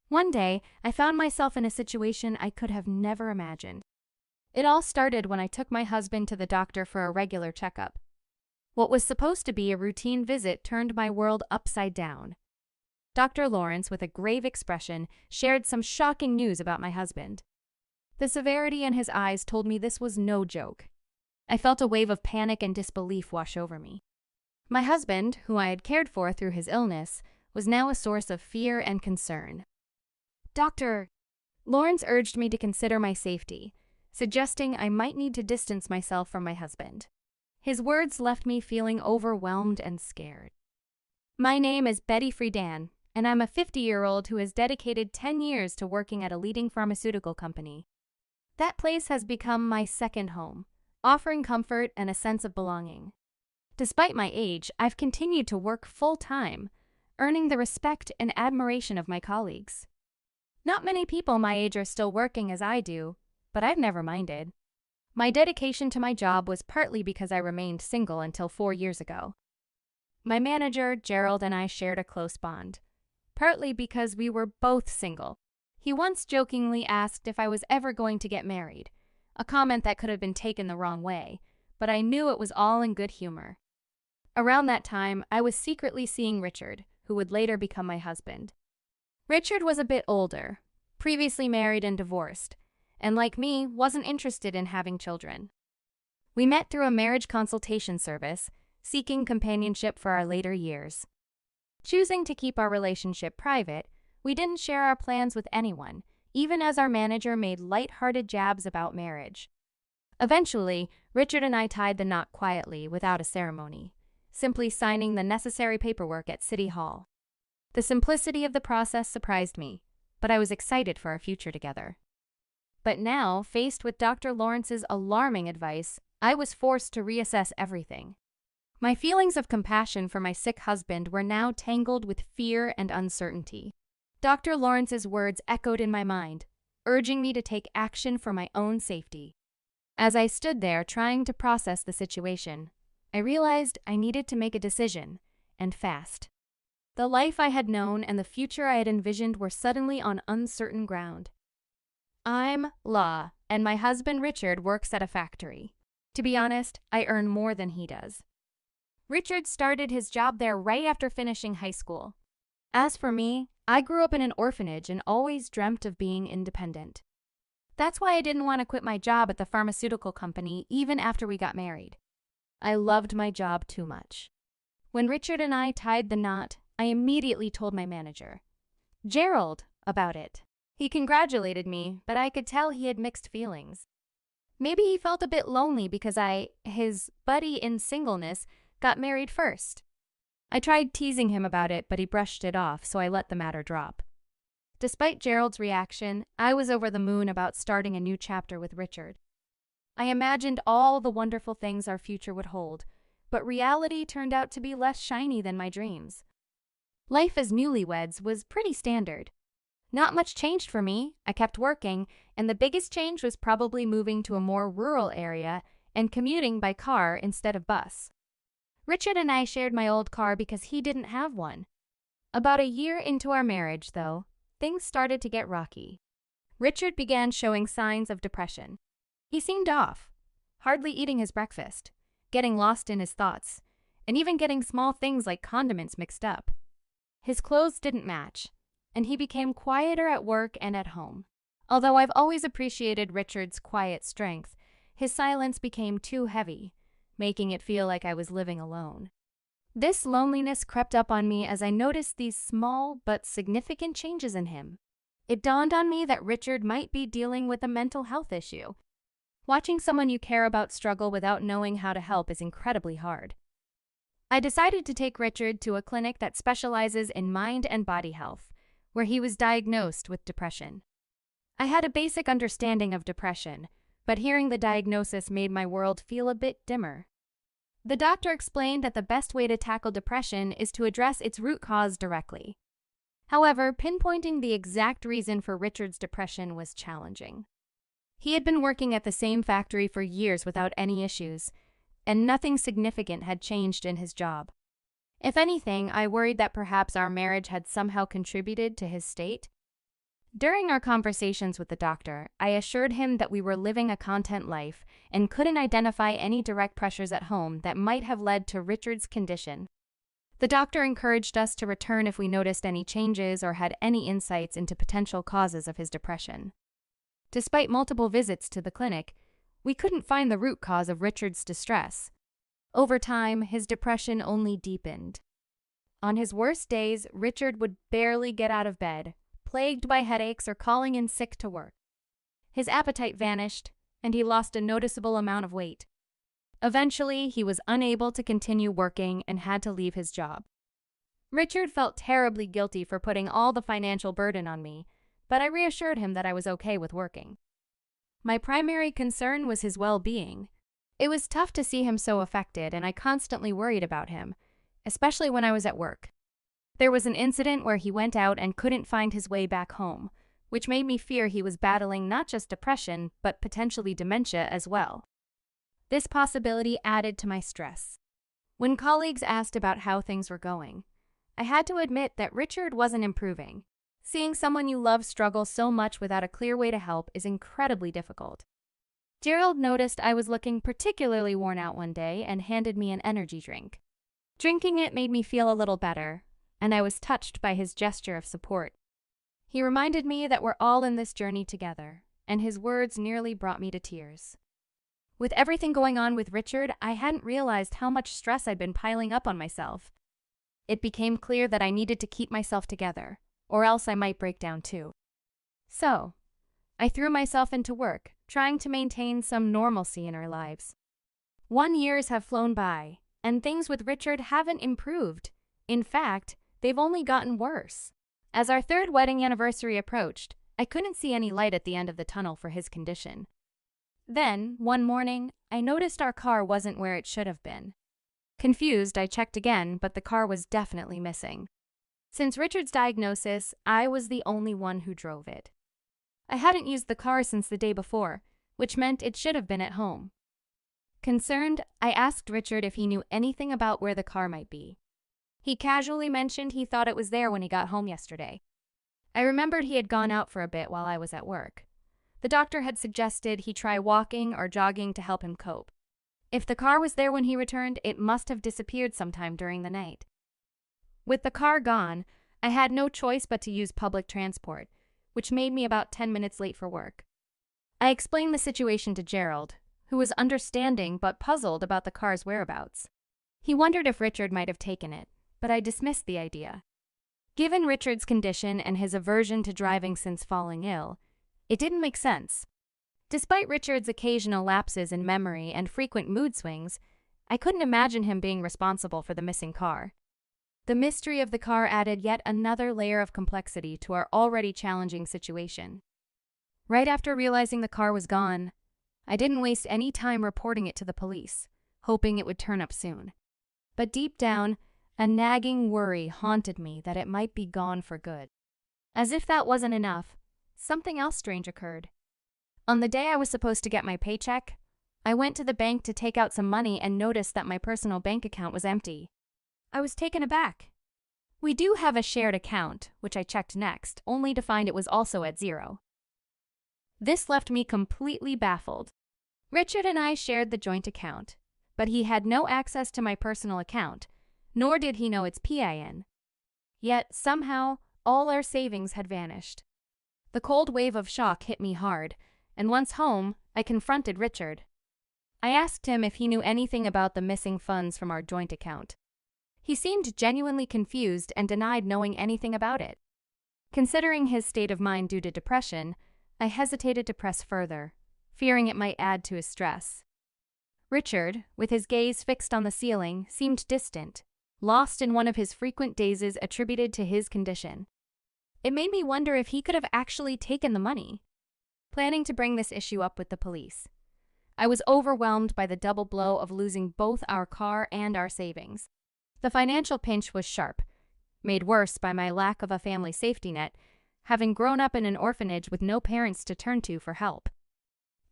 One day, I found myself in a situation I could have never imagined. It all started when I took my husband to the doctor for a regular checkup. What was supposed to be a routine visit turned my world upside down. Dr. Lawrence, with a grave expression, shared some shocking news about my husband. The severity in his eyes told me this was no joke. I felt a wave of panic and disbelief wash over me. My husband, who I had cared for through his illness, was now a source of fear and concern. Dr. Lawrence urged me to consider my safety, suggesting I might need to distance myself from my husband. His words left me feeling overwhelmed and scared. My name is Betty Friedan, and I'm a 50-year-old who has dedicated 10 years to working at a leading pharmaceutical company. That place has become my second home, offering comfort and a sense of belonging. Despite my age, I've continued to work full-time, earning the respect and admiration of my colleagues. Not many people my age are still working as I do, but I've never minded. My dedication to my job was partly because I remained single until 4 years ago. My manager, Gerald, and I shared a close bond, partly because we were both single. He once jokingly asked if I was ever going to get married, a comment that could have been taken the wrong way, but I knew it was all in good humor. Around that time, I was secretly seeing Richard, who would later become my husband. Richard was a bit older, previously married and divorced, and like me, wasn't interested in having children. We met through a marriage consultation service, seeking companionship for our later years. Choosing to keep our relationship private, we didn't share our plans with anyone, even as our manager made light-hearted jabs about marriage. Eventually, Richard and I tied the knot quietly without a ceremony, simply signing the necessary paperwork at City Hall. The simplicity of the process surprised me, but I was excited for our future together. But now, faced with Dr. Lawrence's alarming advice, I was forced to reassess everything. My feelings of compassion for my sick husband were now tangled with fear and uncertainty. Dr. Lawrence's words echoed in my mind, urging me to take action for my own safety. As I stood there trying to process the situation, I realized I needed to make a decision, and fast. The life I had known and the future I had envisioned were suddenly on uncertain ground. I'm La, and my husband Richard works at a factory. To be honest, I earn more than he does. Richard started his job there right after finishing high school. As for me, I grew up in an orphanage and always dreamt of being independent. That's why I didn't want to quit my job at the pharmaceutical company even after we got married. I loved my job too much. When Richard and I tied the knot, I immediately told my manager, Gerald, about it. He congratulated me, but I could tell he had mixed feelings. Maybe he felt a bit lonely because his buddy in singleness, got married first. I tried teasing him about it, but he brushed it off, so I let the matter drop. Despite Gerald's reaction, I was over the moon about starting a new chapter with Richard. I imagined all the wonderful things our future would hold, but reality turned out to be less shiny than my dreams. Life as newlyweds was pretty standard. Not much changed for me. I kept working, and the biggest change was probably moving to a more rural area and commuting by car instead of bus. Richard and I shared my old car because he didn't have one. About a year into our marriage, though, things started to get rocky. Richard began showing signs of depression. He seemed off, hardly eating his breakfast, getting lost in his thoughts, and even getting small things like condiments mixed up. His clothes didn't match, and he became quieter at work and at home. Although I've always appreciated Richard's quiet strength, his silence became too heavy, making it feel like I was living alone. This loneliness crept up on me as I noticed these small but significant changes in him. It dawned on me that Richard might be dealing with a mental health issue. Watching someone you care about struggle without knowing how to help is incredibly hard. I decided to take Richard to a clinic that specializes in mind and body health, where he was diagnosed with depression. I had a basic understanding of depression, but hearing the diagnosis made my world feel a bit dimmer. The doctor explained that the best way to tackle depression is to address its root cause directly. However, pinpointing the exact reason for Richard's depression was challenging. He had been working at the same factory for years without any issues, and nothing significant had changed in his job. If anything, I worried that perhaps our marriage had somehow contributed to his state. During our conversations with the doctor, I assured him that we were living a content life and couldn't identify any direct pressures at home that might have led to Richard's condition. The doctor encouraged us to return if we noticed any changes or had any insights into potential causes of his depression. Despite multiple visits to the clinic, we couldn't find the root cause of Richard's distress. Over time, his depression only deepened. On his worst days, Richard would barely get out of bed, plagued by headaches or calling in sick to work. His appetite vanished, and he lost a noticeable amount of weight. Eventually, he was unable to continue working and had to leave his job. Richard felt terribly guilty for putting all the financial burden on me, but I reassured him that I was okay with working. My primary concern was his well-being. It was tough to see him so affected, and I constantly worried about him, especially when I was at work. There was an incident where he went out and couldn't find his way back home, which made me fear he was battling not just depression, but potentially dementia as well. This possibility added to my stress. When colleagues asked about how things were going, I had to admit that Richard wasn't improving. Seeing someone you love struggle so much without a clear way to help is incredibly difficult. Gerald noticed I was looking particularly worn out one day and handed me an energy drink. Drinking it made me feel a little better, and I was touched by his gesture of support. He reminded me that we're all in this journey together, and his words nearly brought me to tears. With everything going on with Richard, I hadn't realized how much stress I'd been piling up on myself. It became clear that I needed to keep myself together, or else I might break down too. So, I threw myself into work, trying to maintain some normalcy in our lives. 1 year have flown by, and things with Richard haven't improved. In fact, they've only gotten worse. As our 3rd wedding anniversary approached, I couldn't see any light at the end of the tunnel for his condition. Then, one morning, I noticed our car wasn't where it should have been. Confused, I checked again, but the car was definitely missing. Since Richard's diagnosis, I was the only one who drove it. I hadn't used the car since the day before, which meant it should have been at home. Concerned, I asked Richard if he knew anything about where the car might be. He casually mentioned he thought it was there when he got home yesterday. I remembered he had gone out for a bit while I was at work. The doctor had suggested he try walking or jogging to help him cope. If the car was there when he returned, it must have disappeared sometime during the night. With the car gone, I had no choice but to use public transport, which made me about 10 minutes late for work. I explained the situation to Gerald, who was understanding but puzzled about the car's whereabouts. He wondered if Richard might have taken it, but I dismissed the idea. Given Richard's condition and his aversion to driving since falling ill, it didn't make sense. Despite Richard's occasional lapses in memory and frequent mood swings, I couldn't imagine him being responsible for the missing car. The mystery of the car added yet another layer of complexity to our already challenging situation. Right after realizing the car was gone, I didn't waste any time reporting it to the police, hoping it would turn up soon. But deep down, a nagging worry haunted me that it might be gone for good. As if that wasn't enough, something else strange occurred. On the day I was supposed to get my paycheck, I went to the bank to take out some money and noticed that my personal bank account was empty. I was taken aback. We do have a shared account, which I checked next, only to find it was also at zero. This left me completely baffled. Richard and I shared the joint account, but he had no access to my personal account, nor did he know its PIN. Yet, somehow, all our savings had vanished. The cold wave of shock hit me hard, and once home, I confronted Richard. I asked him if he knew anything about the missing funds from our joint account. He seemed genuinely confused and denied knowing anything about it. Considering his state of mind due to depression, I hesitated to press further, fearing it might add to his stress. Richard, with his gaze fixed on the ceiling, seemed distant, lost in one of his frequent dazes attributed to his condition. It made me wonder if he could have actually taken the money. Planning to bring this issue up with the police, I was overwhelmed by the double blow of losing both our car and our savings. The financial pinch was sharp, made worse by my lack of a family safety net, having grown up in an orphanage with no parents to turn to for help.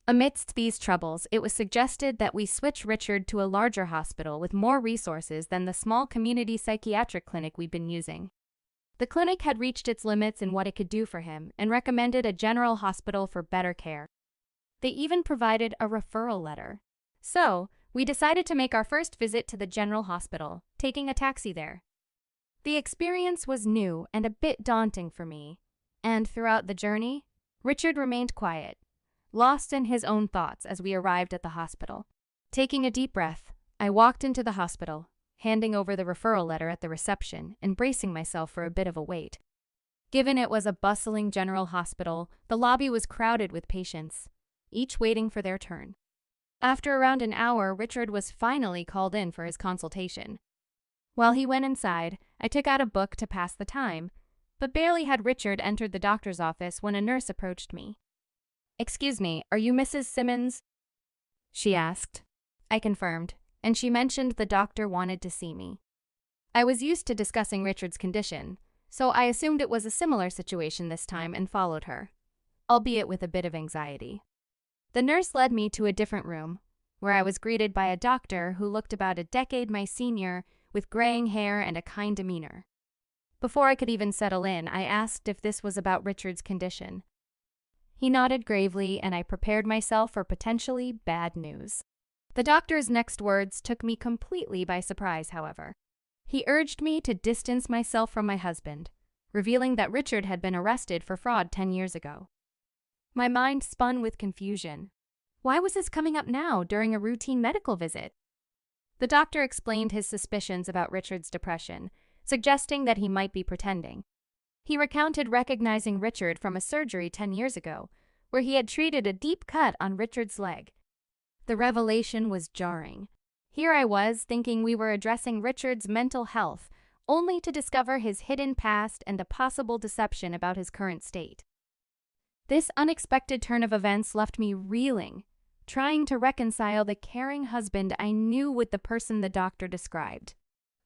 Amidst these troubles, it was suggested that we switch Richard to a larger hospital with more resources than the small community psychiatric clinic we'd been using. The clinic had reached its limits in what it could do for him and recommended a general hospital for better care. They even provided a referral letter. So, we decided to make our first visit to the general hospital, taking a taxi there. The experience was new and a bit daunting for me, and throughout the journey, Richard remained quiet, lost in his own thoughts as we arrived at the hospital. Taking a deep breath, I walked into the hospital, handing over the referral letter at the reception and bracing myself for a bit of a wait. Given it was a bustling general hospital, the lobby was crowded with patients, each waiting for their turn. After around an hour, Richard was finally called in for his consultation. While he went inside, I took out a book to pass the time, but barely had Richard entered the doctor's office when a nurse approached me. "Excuse me, are you Mrs. Simmons?" she asked. I confirmed, and she mentioned the doctor wanted to see me. I was used to discussing Richard's condition, so I assumed it was a similar situation this time and followed her, albeit with a bit of anxiety. The nurse led me to a different room, where I was greeted by a doctor who looked about a decade my senior, with graying hair and a kind demeanor. Before I could even settle in, I asked if this was about Richard's condition. He nodded gravely, and I prepared myself for potentially bad news. The doctor's next words took me completely by surprise, however. He urged me to distance myself from my husband, revealing that Richard had been arrested for fraud 10 years ago. My mind spun with confusion. Why was this coming up now during a routine medical visit? The doctor explained his suspicions about Richard's depression, suggesting that he might be pretending. He recounted recognizing Richard from a surgery 10 years ago, where he had treated a deep cut on Richard's leg. The revelation was jarring. Here I was thinking we were addressing Richard's mental health, only to discover his hidden past and a possible deception about his current state. This unexpected turn of events left me reeling, trying to reconcile the caring husband I knew with the person the doctor described.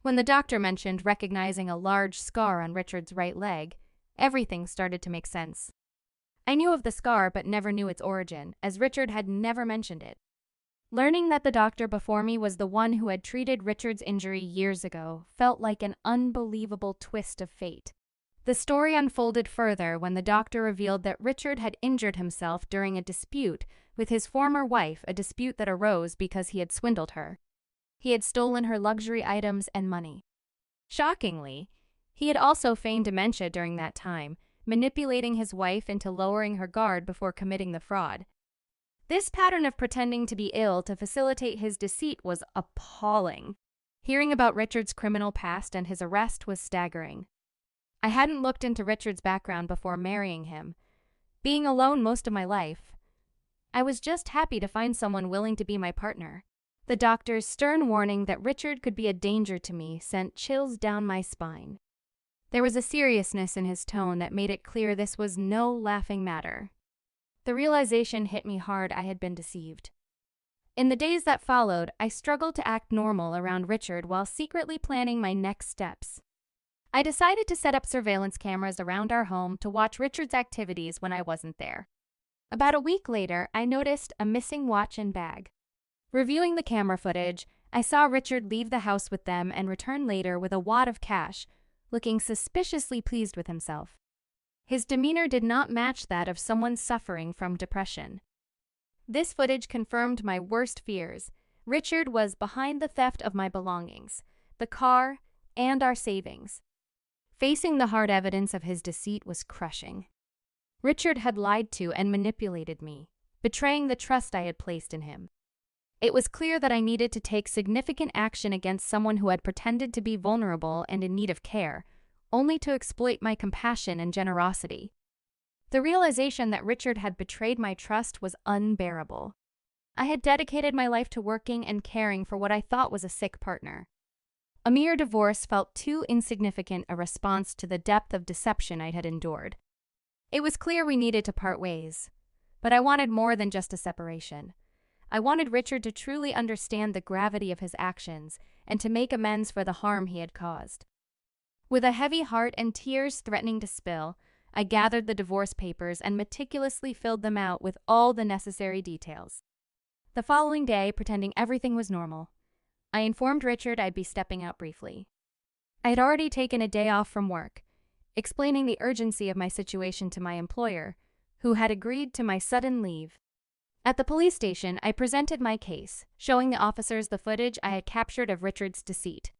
When the doctor mentioned recognizing a large scar on Richard's right leg, everything started to make sense. I knew of the scar but never knew its origin, as Richard had never mentioned it. Learning that the doctor before me was the one who had treated Richard's injury years ago felt like an unbelievable twist of fate. The story unfolded further when the doctor revealed that Richard had injured himself during a dispute with his former wife, a dispute that arose because he had swindled her. He had stolen her luxury items and money. Shockingly, he had also feigned dementia during that time, manipulating his wife into lowering her guard before committing the fraud. This pattern of pretending to be ill to facilitate his deceit was appalling. Hearing about Richard's criminal past and his arrest was staggering. I hadn't looked into Richard's background before marrying him, being alone most of my life. I was just happy to find someone willing to be my partner. The doctor's stern warning that Richard could be a danger to me sent chills down my spine. There was a seriousness in his tone that made it clear this was no laughing matter. The realization hit me hard I had been deceived. In the days that followed, I struggled to act normal around Richard while secretly planning my next steps. I decided to set up surveillance cameras around our home to watch Richard's activities when I wasn't there. About a week later, I noticed a missing watch and bag. Reviewing the camera footage, I saw Richard leave the house with them and return later with a wad of cash, looking suspiciously pleased with himself. His demeanor did not match that of someone suffering from depression. This footage confirmed my worst fears. Richard was behind the theft of my belongings, the car, and our savings. Facing the hard evidence of his deceit was crushing. Richard had lied to and manipulated me, betraying the trust I had placed in him. It was clear that I needed to take significant action against someone who had pretended to be vulnerable and in need of care, only to exploit my compassion and generosity. The realization that Richard had betrayed my trust was unbearable. I had dedicated my life to working and caring for what I thought was a sick partner. A mere divorce felt too insignificant a response to the depth of deception I had endured. It was clear we needed to part ways, but I wanted more than just a separation. I wanted Richard to truly understand the gravity of his actions and to make amends for the harm he had caused. With a heavy heart and tears threatening to spill, I gathered the divorce papers and meticulously filled them out with all the necessary details. The following day, pretending everything was normal, I informed Richard I'd be stepping out briefly. I had already taken a day off from work, explaining the urgency of my situation to my employer, who had agreed to my sudden leave. At the police station, I presented my case, showing the officers the footage I had captured of Richard's deceit.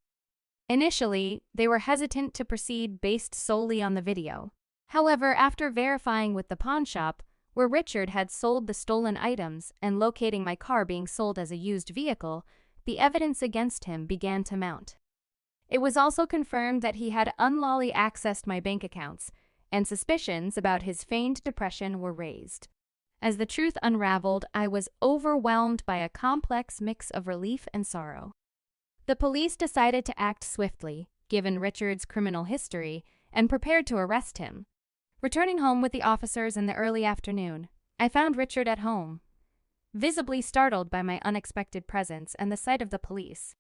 Initially, they were hesitant to proceed based solely on the video. However, after verifying with the pawn shop, where Richard had sold the stolen items, and locating my car being sold as a used vehicle, the evidence against him began to mount. It was also confirmed that he had unlawfully accessed my bank accounts, and suspicions about his feigned depression were raised. As the truth unraveled, I was overwhelmed by a complex mix of relief and sorrow. The police decided to act swiftly, given Richard's criminal history, and prepared to arrest him. Returning home with the officers in the early afternoon, I found Richard at home, visibly startled by my unexpected presence and the sight of the police.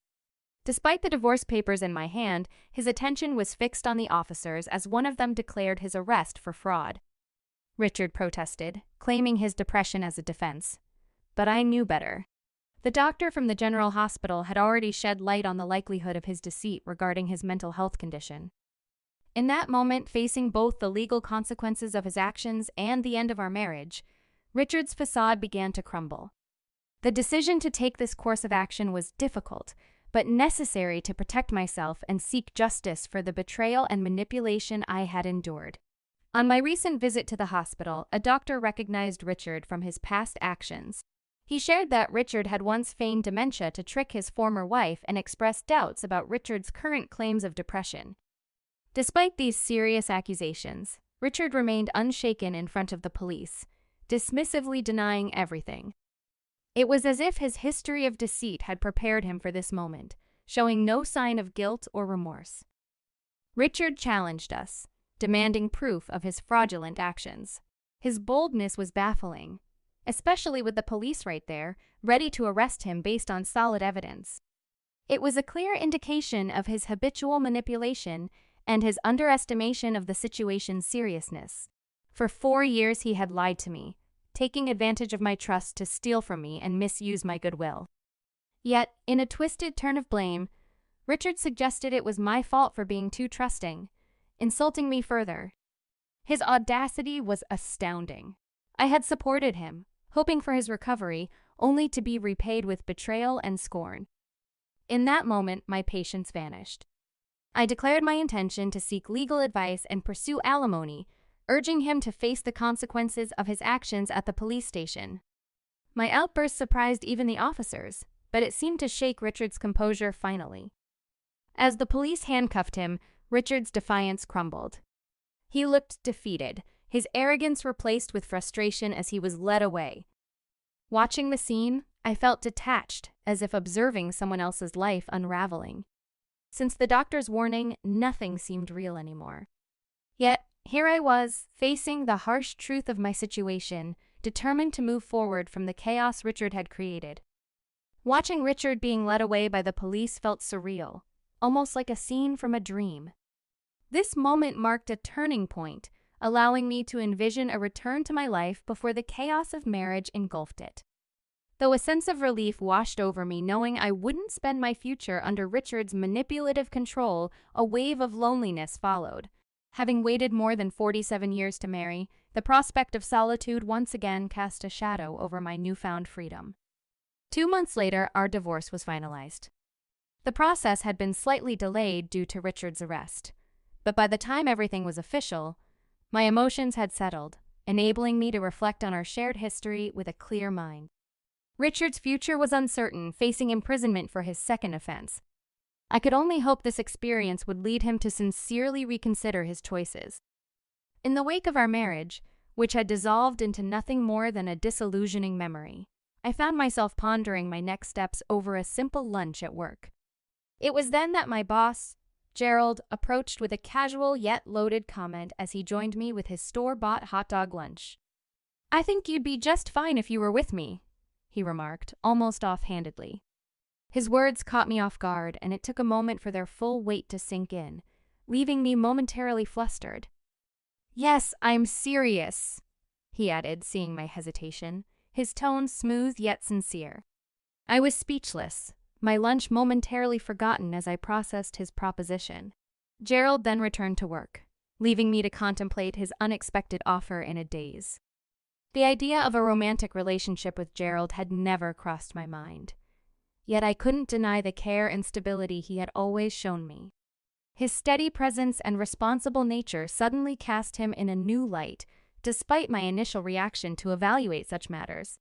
Despite the divorce papers in my hand, his attention was fixed on the officers as one of them declared his arrest for fraud. Richard protested, claiming his depression as a defense. But I knew better. The doctor from the general hospital had already shed light on the likelihood of his deceit regarding his mental health condition. In that moment, facing both the legal consequences of his actions and the end of our marriage, Richard's facade began to crumble. The decision to take this course of action was difficult, but necessary to protect myself and seek justice for the betrayal and manipulation I had endured. On my recent visit to the hospital, a doctor recognized Richard from his past actions. He shared that Richard had once feigned dementia to trick his former wife and expressed doubts about Richard's current claims of depression. Despite these serious accusations, Richard remained unshaken in front of the police, dismissively denying everything. It was as if his history of deceit had prepared him for this moment, showing no sign of guilt or remorse. Richard challenged us, demanding proof of his fraudulent actions. His boldness was baffling, especially with the police right there, ready to arrest him based on solid evidence. It was a clear indication of his habitual manipulation and his underestimation of the situation's seriousness. For 4 years he had lied to me, taking advantage of my trust to steal from me and misuse my goodwill. Yet, in a twisted turn of blame, Richard suggested it was my fault for being too trusting, insulting me further. His audacity was astounding. I had supported him, hoping for his recovery, only to be repaid with betrayal and scorn. In that moment, my patience vanished. I declared my intention to seek legal advice and pursue alimony, urging him to face the consequences of his actions at the police station. My outburst surprised even the officers, but it seemed to shake Richard's composure finally. As the police handcuffed him, Richard's defiance crumbled. He looked defeated, his arrogance replaced with frustration as he was led away. Watching the scene, I felt detached, as if observing someone else's life unraveling. Since the doctor's warning, nothing seemed real anymore. Yet, here I was, facing the harsh truth of my situation, determined to move forward from the chaos Richard had created. Watching Richard being led away by the police felt surreal, almost like a scene from a dream. This moment marked a turning point, allowing me to envision a return to my life before the chaos of marriage engulfed it. Though a sense of relief washed over me knowing I wouldn't spend my future under Richard's manipulative control, a wave of loneliness followed. Having waited more than 47 years to marry, the prospect of solitude once again cast a shadow over my newfound freedom. 2 months later, our divorce was finalized. The process had been slightly delayed due to Richard's arrest, but by the time everything was official, my emotions had settled, enabling me to reflect on our shared history with a clear mind. Richard's future was uncertain, facing imprisonment for his second offense. I could only hope this experience would lead him to sincerely reconsider his choices. In the wake of our marriage, which had dissolved into nothing more than a disillusioning memory, I found myself pondering my next steps over a simple lunch at work. It was then that my boss, Gerald, approached with a casual yet loaded comment as he joined me with his store-bought hot dog lunch. "I think you'd be just fine if you were with me," he remarked, almost offhandedly. His words caught me off guard, and it took a moment for their full weight to sink in, leaving me momentarily flustered. "Yes, I'm serious," he added, seeing my hesitation, his tone smooth yet sincere. I was speechless, my lunch momentarily forgotten as I processed his proposition. Gerald then returned to work, leaving me to contemplate his unexpected offer in a daze. The idea of a romantic relationship with Gerald had never crossed my mind. Yet I couldn't deny the care and stability he had always shown me. His steady presence and responsible nature suddenly cast him in a new light, despite my initial reaction to evaluate such matters.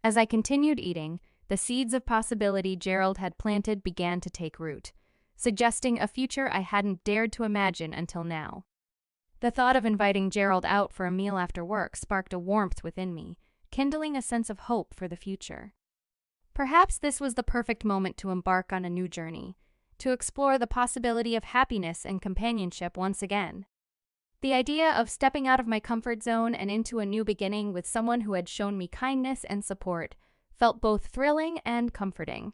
As I continued eating, the seeds of possibility Gerald had planted began to take root, suggesting a future I hadn't dared to imagine until now. The thought of inviting Gerald out for a meal after work sparked a warmth within me, kindling a sense of hope for the future. Perhaps this was the perfect moment to embark on a new journey, to explore the possibility of happiness and companionship once again. The idea of stepping out of my comfort zone and into a new beginning with someone who had shown me kindness and support felt both thrilling and comforting.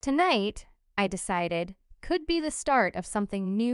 Tonight, I decided, could be the start of something new